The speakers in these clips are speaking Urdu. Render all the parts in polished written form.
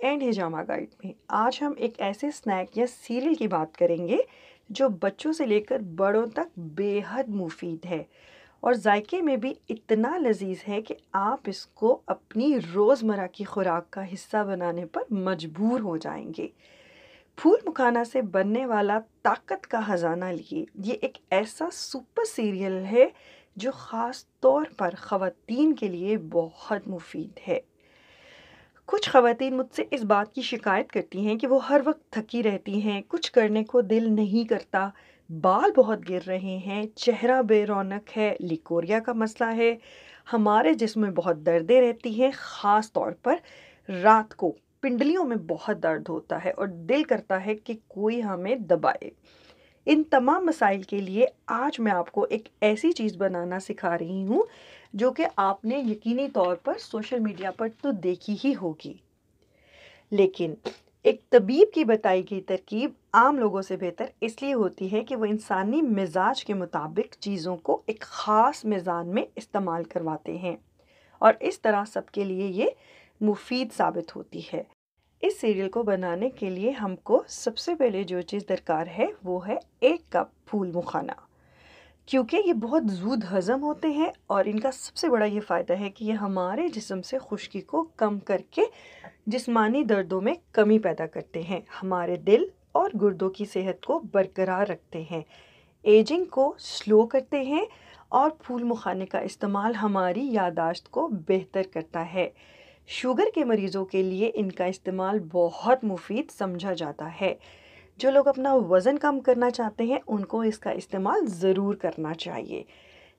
اینڈ ہجامہ گائیڈ میں آج ہم ایک ایسے سنیک یا سیریل کی بات کریں گے جو بچوں سے لے کر بڑوں تک بے حد مفید ہے اور ذائقے میں بھی اتنا لذیذ ہے کہ آپ اس کو اپنی روزمرہ کی خوراک کا حصہ بنانے پر مجبور ہو جائیں گے۔ پھول مکھانا سے بننے والا طاقت کا خزانہ لیے یہ ایک ایسا سپر سیریل ہے جو خاص طور پر خواتین کے لیے بہت مفید ہے۔ کچھ خواتین مجھ سے اس بات کی شکایت کرتی ہیں کہ وہ ہر وقت تھکی رہتی ہیں، کچھ کرنے کو دل نہیں کرتا، بال بہت گر رہے ہیں، چہرہ بے رونق ہے، لیکوریا کا مسئلہ ہے، ہمارے جسم میں بہت دردیں رہتی ہیں، خاص طور پر رات کو پنڈلیوں میں بہت درد ہوتا ہے اور دل کرتا ہے کہ کوئی ہمیں دبائے۔ ان تمام مسائل کے لیے آج میں آپ کو ایک ایسی چیز بنانا سکھا رہی ہوں جو کہ آپ نے یقینی طور پر سوشل میڈیا پر تو دیکھی ہی ہوگی، لیکن ایک طبیب کی بتائی گئی ترکیب عام لوگوں سے بہتر اس لیے ہوتی ہے کہ وہ انسانی مزاج کے مطابق چیزوں کو ایک خاص میزان میں استعمال کرواتے ہیں اور اس طرح سب کے لیے یہ مفید ثابت ہوتی ہے۔ اس سیریل کو بنانے کے لیے ہم کو سب سے پہلے جو چیز درکار ہے وہ ہے 1 کپ پھول مکھانا، کیونکہ یہ بہت زود ہضم ہوتے ہیں اور ان کا سب سے بڑا یہ فائدہ ہے کہ یہ ہمارے جسم سے خشکی کو کم کر کے جسمانی دردوں میں کمی پیدا کرتے ہیں، ہمارے دل اور گردوں کی صحت کو برقرار رکھتے ہیں، ایجنگ کو سلو کرتے ہیں اور پھول مکھانے کا استعمال ہماری یادداشت کو بہتر کرتا ہے۔ شوگر کے مریضوں کے لیے ان کا استعمال بہت مفید سمجھا جاتا ہے۔ جو لوگ اپنا وزن کم کرنا چاہتے ہیں ان کو اس کا استعمال ضرور کرنا چاہیے۔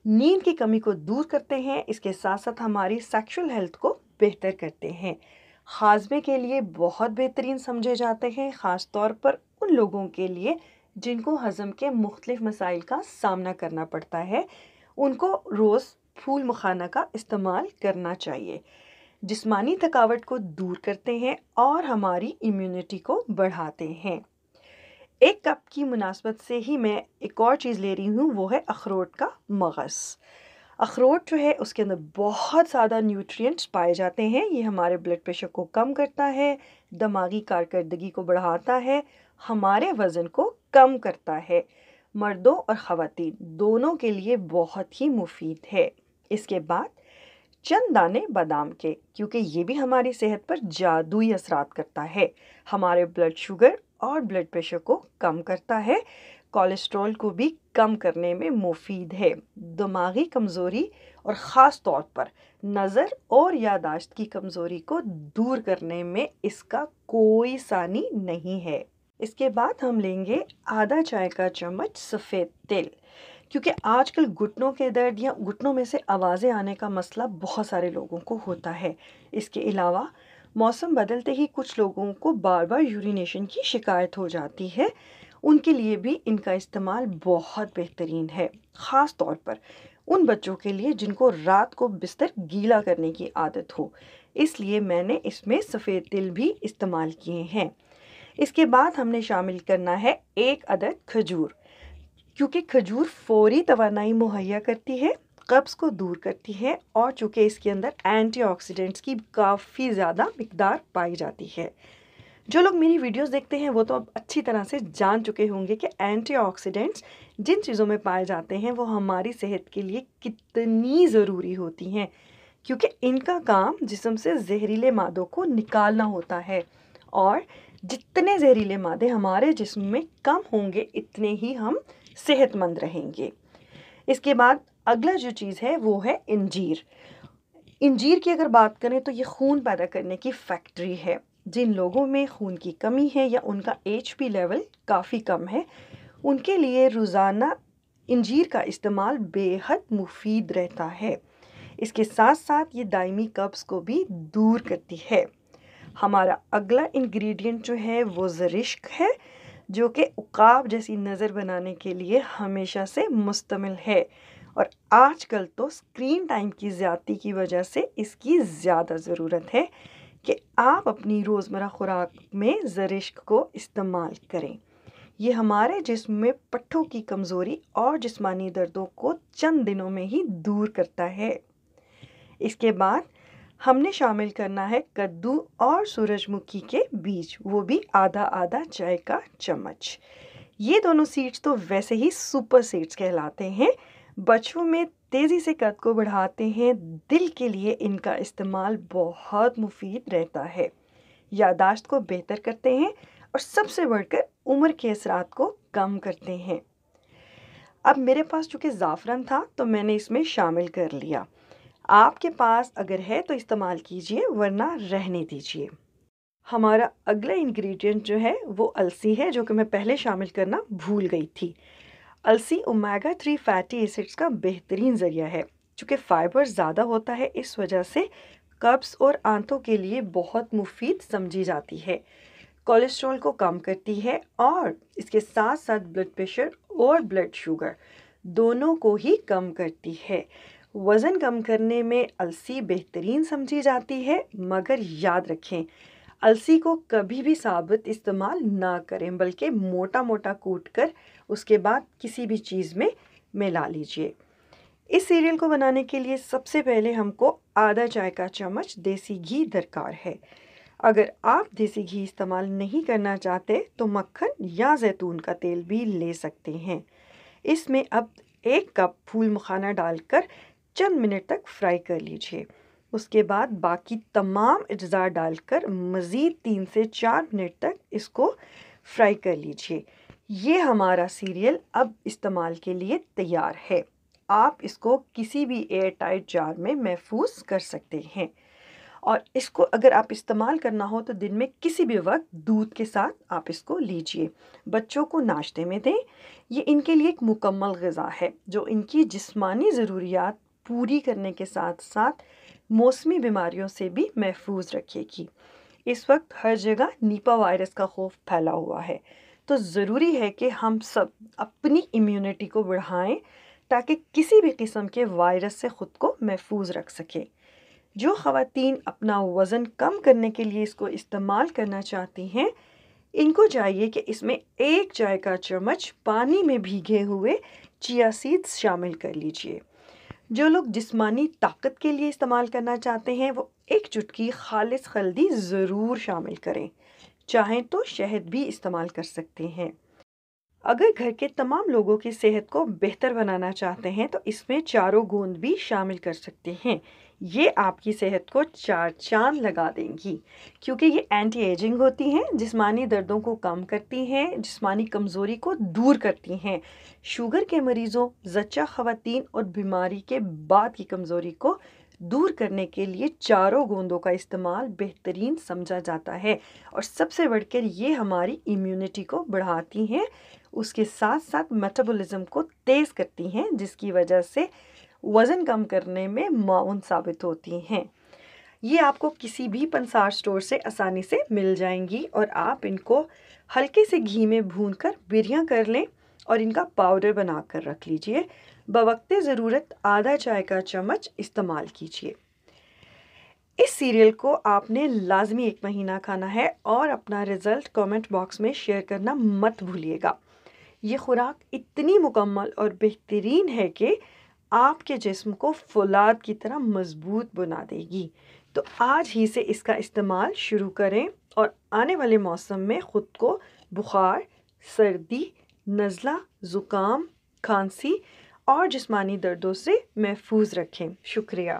نیند کی کمی کو دور کرتے ہیں، اس کے ساتھ ساتھ ہماری سیکشول ہیلتھ کو بہتر کرتے ہیں، ہاضمے کے لیے بہت بہترین سمجھے جاتے ہیں، خاص طور پر ان لوگوں کے لیے جن کو ہضم کے مختلف مسائل کا سامنا کرنا پڑتا ہے، ان کو روز پھول مکھانا کا استعمال کرنا چاہیے۔ جسمانی تھکاوٹ کو دور کرتے ہیں اور ہماری امیونٹی کو بڑھاتے ہیں۔ 1 کپ کی مناسبت سے ہی میں ایک اور چیز لے رہی ہوں، وہ ہے اخروٹ کا مغز۔ اخروٹ جو ہے اس کے اندر بہت زیادہ نیوٹرینٹس پائے جاتے ہیں، یہ ہمارے بلڈ پریشر کو کم کرتا ہے، دماغی کارکردگی کو بڑھاتا ہے، ہمارے وزن کو کم کرتا ہے، مردوں اور خواتین دونوں کے لیے بہت ہی مفید ہے۔ اس کے بعد چند دانے بادام کے، کیونکہ یہ بھی ہماری صحت پر جادوئی اثرات کرتا ہے، ہمارے بلڈ شوگر اور بلڈ پریشر کو کم کرتا ہے، کولیسٹرول کو بھی کم کرنے میں مفید ہے، دماغی کمزوری اور خاص طور پر نظر اور یادداشت کی کمزوری کو دور کرنے میں اس کا کوئی ثانی نہیں ہے۔ اس کے بعد ہم لیں گے آدھا چائے کا چمچ سفید تل، کیونکہ آج کل گھٹنوں کے درد یا گھٹنوں میں سے آوازیں آنے کا مسئلہ بہت سارے لوگوں کو ہوتا ہے۔ اس کے علاوہ موسم بدلتے ہی کچھ لوگوں کو بار بار یورینیشن کی شکایت ہو جاتی ہے، ان کے لیے بھی ان کا استعمال بہت بہترین ہے، خاص طور پر ان بچوں کے لیے جن کو رات کو بستر گیلا کرنے کی عادت ہو، اس لیے میں نے اس میں سفید تل بھی استعمال کیے ہیں۔ اس کے بعد ہم نے شامل کرنا ہے 1 عدد کھجور، کیونکہ کھجور فوری توانائی مہیا کرتی ہے، قبض کو دور کرتی ہے اور چونکہ اس کے اندر اینٹی آکسیڈنٹس کی کافی زیادہ مقدار پائی جاتی ہے۔ جو لوگ میری ویڈیوز دیکھتے ہیں وہ تو اب اچھی طرح سے جان چکے ہوں گے کہ اینٹی آکسیڈنٹس جن چیزوں میں پائے جاتے ہیں وہ ہماری صحت کے لیے کتنی ضروری ہوتی ہیں، کیونکہ ان کا کام جسم سے زہریلے مادوں کو نکالنا ہوتا ہے اور جتنے زہریلے مادے ہمارے جسم میں کم ہوں گے اتنے ہی ہم صحت مند رہیں گے۔ اس کے بعد اگلا جو چیز ہے وہ ہے انجیر۔ انجیر کی اگر بات کریں تو یہ خون پیدا کرنے کی فیکٹری ہے، جن لوگوں میں خون کی کمی ہے یا ان کا HP لیول کافی کم ہے ان کے لیے روزانہ انجیر کا استعمال بے حد مفید رہتا ہے۔ اس کے ساتھ ساتھ یہ دائمی قبض کو بھی دور کرتی ہے۔ ہمارا اگلا انگریڈینٹ جو ہے وہ زرشک ہے، جو کہ عقاب جیسی نظر بنانے کے لیے ہمیشہ سے مستعمل ہے اور آج کل تو اسکرین ٹائم کی زیادتی کی وجہ سے اس کی زیادہ ضرورت ہے کہ آپ اپنی روزمرہ خوراک میں زرشک کو استعمال کریں۔ یہ ہمارے جسم میں پٹھوں کی کمزوری اور جسمانی دردوں کو چند دنوں میں ہی دور کرتا ہے۔ اس کے بعد ہم نے شامل کرنا ہے کدو اور سورج مکھی کے بیج، وہ بھی آدھا آدھا چائے کا چمچ۔ یہ دونوں سیڈز تو ویسے ہی سپر سیڈز کہلاتے ہیں، بچوں میں تیزی سے قد کو بڑھاتے ہیں، دل کے لیے ان کا استعمال بہت مفید رہتا ہے، یادداشت کو بہتر کرتے ہیں اور سب سے بڑھ کر عمر کے اثرات کو کم کرتے ہیں۔ اب میرے پاس چونکہ زعفران تھا تو میں نے اس میں شامل کر لیا۔ آپ کے پاس اگر ہے تو استعمال کیجئے، ورنہ رہنے دیجئے۔ ہمارا اگلا انگریڈینٹ جو ہے وہ السی ہے، جو کہ میں پہلے شامل کرنا بھول گئی تھی۔ السی اومیگا 3 فیٹی ایسڈز کا بہترین ذریعہ ہے، چونکہ فائبر زیادہ ہوتا ہے، اس وجہ سے قبض اور آنتوں کے لیے بہت مفید سمجھی جاتی ہے، کولیسٹرول کو کم کرتی ہے اور اس کے ساتھ ساتھ بلڈ پریشر اور بلڈ شوگر دونوں کو ہی کم کرتی ہے۔ وزن کم کرنے میں السی بہترین سمجھی جاتی ہے، مگر یاد رکھیں السی کو کبھی بھی ثابت استعمال نہ کریں، بلکہ موٹا موٹا کوٹ کر اس کے بعد کسی بھی چیز میں ملا لیجئے۔ اس سیریل کو بنانے کے لیے سب سے پہلے ہم کو آدھا چائے کا چمچ دیسی گھی درکار ہے۔ اگر آپ دیسی گھی استعمال نہیں کرنا چاہتے تو مکھن یا زیتون کا تیل بھی لے سکتے ہیں۔ اس میں اب 1 کپ پھول مکھانا ڈال کر چند منٹ تک فرائی کر لیجئے۔ اس کے بعد باقی تمام اجزاء ڈال کر مزید 3 سے 4 منٹ تک اس کو فرائی کر لیجئے۔ یہ ہمارا سیریل اب استعمال کے لیے تیار ہے۔ آپ اس کو کسی بھی ایئر ٹائٹ جار میں محفوظ کر سکتے ہیں، اور اس کو اگر آپ استعمال کرنا ہو تو دن میں کسی بھی وقت دودھ کے ساتھ آپ اس کو لیجئے، بچوں کو ناشتے میں دیں۔ یہ ان کے لیے ایک مکمل غذا ہے جو ان کی جسمانی ضروریات پوری کرنے کے ساتھ ساتھ موسمی بیماریوں سے بھی محفوظ رکھے گی۔ اس وقت ہر جگہ نیپا وائرس کا خوف پھیلا ہوا ہے، تو ضروری ہے کہ ہم سب اپنی امیونٹی کو بڑھائیں تاکہ کسی بھی قسم کے وائرس سے خود کو محفوظ رکھ سکیں۔ جو خواتین اپنا وزن کم کرنے کے لیے اس کو استعمال کرنا چاہتی ہیں، ان کو چاہیے کہ اس میں 1 چائے کا چمچ پانی میں بھیگے ہوئے چیا سیڈز شامل کر لیجئے۔ جو لوگ جسمانی طاقت کے لیے استعمال کرنا چاہتے ہیں وہ 1 چٹکی خالص ہلدی ضرور شامل کریں، چاہیں تو شہد بھی استعمال کر سکتے ہیں۔ اگر گھر کے تمام لوگوں کی صحت کو بہتر بنانا چاہتے ہیں تو اس میں چاروں گوند بھی شامل کر سکتے ہیں۔ یہ آپ کی صحت کو 4 چاند لگا دیں گی، کیونکہ یہ اینٹی ایجنگ ہوتی ہیں، جسمانی دردوں کو کم کرتی ہیں، جسمانی کمزوری کو دور کرتی ہیں، شوگر کے مریضوں، زچہ خواتین اور بیماری کے بعد کی کمزوری کو دور کرنے کے لیے چاروں گوندوں کا استعمال بہترین سمجھا جاتا ہے، اور سب سے بڑھ کر یہ ہماری امیونٹی کو بڑھاتی ہیں، اس کے ساتھ ساتھ میٹابولزم کو تیز کرتی ہیں، جس کی وجہ سے وزن کم کرنے میں معاون ثابت ہوتی ہیں۔ یہ آپ کو کسی بھی پنسار سٹور سے آسانی سے مل جائیں گی، اور آپ ان کو ہلکے سے گھی میں بھون کر بریاں کر لیں اور ان کا پاؤڈر بنا کر رکھ لیجئے۔ بوقت ضرورت آدھا چائے کا چمچ استعمال کیجئے۔ اس سیریل کو آپ نے لازمی 1 مہینہ کھانا ہے، اور اپنا رزلٹ کامنٹ باکس میں شیئر کرنا مت بھولیے گا۔ یہ خوراک اتنی مکمل اور بہترین ہے کہ آپ کے جسم کو فولاد کی طرح مضبوط بنا دے گی، تو آج ہی سے اس کا استعمال شروع کریں اور آنے والے موسم میں خود کو بخار، سردی، نزلہ، زکام، کھانسی اور جسمانی دردوں سے محفوظ رکھیں۔ شکریہ۔